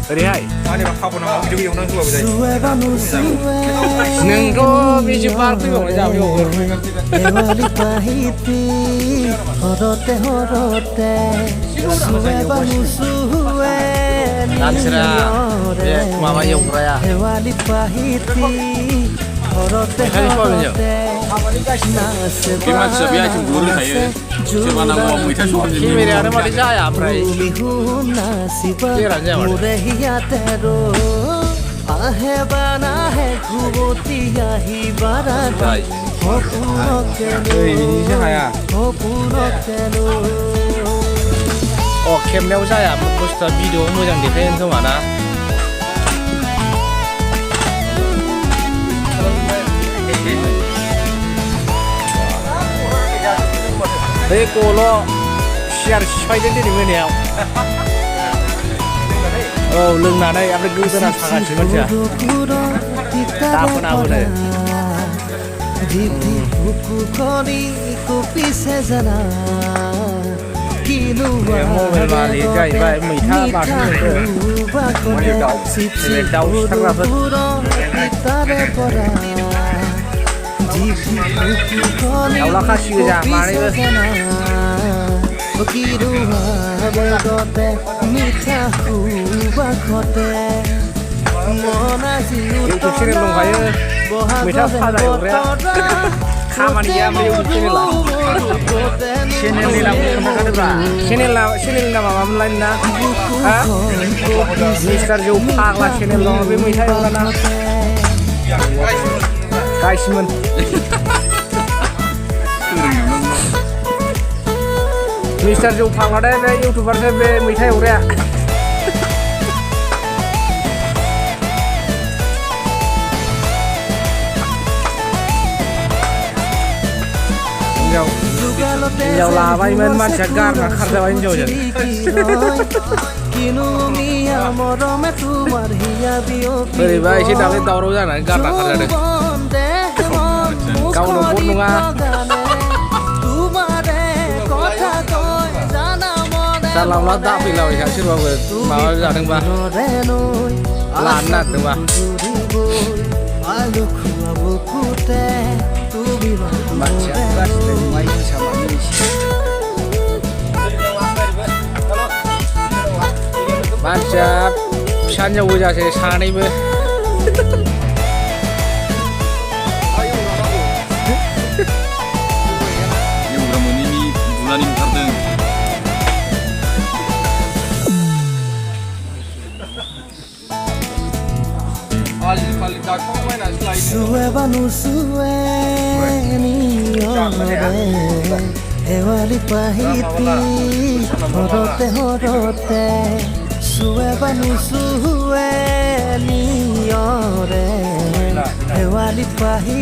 ओरैहाय आंनि खाबु नामा भिडिअ एवनानै होबाबो जायो नोंथ' बिजि पार्क फैबावनाय जाबाय नानसोरा बे माबा एवग्राया बे मानसिया बे आइटेम गुरो थायो सोरबा नांगौ मैथा संनानै केमेरायानो माथो जाया ओमफ्राय अ खेबनायाव जाया बुस्थुआ भिडिअ'आव मोजां देखायो खोमा ना बे गल' सियार सिफायदों दिनै मोनायाव औ लोंनानै ओमफ्राय गोदोना सागासिनो मानसिया दाफोनाबोनो मबाइल मालि जाहैबाय मैथा बाथोन दाउ सिथारग्राफोर दाउला खासि गोजा मानैबो इउटुब चेनेल दंखायो मैथा फाजा एवग्राया खामानि गैया ओमफ्राय इउटुब चेनेला चेनेलनि नामखौ खोन्थाखादोब्रा चेनेलनि नामा मामोनलाय नोंना हा मिस्टार जौ फाग्ला चेनेल दङ बे मैथा एवग्राना गाइसमोन मिस्टार जौ फाग्लाथाय बे इउटुबारसो बे मैथा एवग्राया हिन्जाव लाबायमोन मानसिया गारना खारजाबाय हिन्जावजों बोरैबा एसे दाख्लै दावराव जानानै गारना खारजादों गावनो बद नङा जानला मोनला दाफैलाबायखा सोरबाबो माबा जादोंबा लानो नागिरदोंबा मानसिया फिसा हिन्जाव गोजासो सानैबो एवग्रा मोनैनि बुनानै ओंखारदों Ewali pahiti horote horote suwe banu suwe ni ore ewali pahiti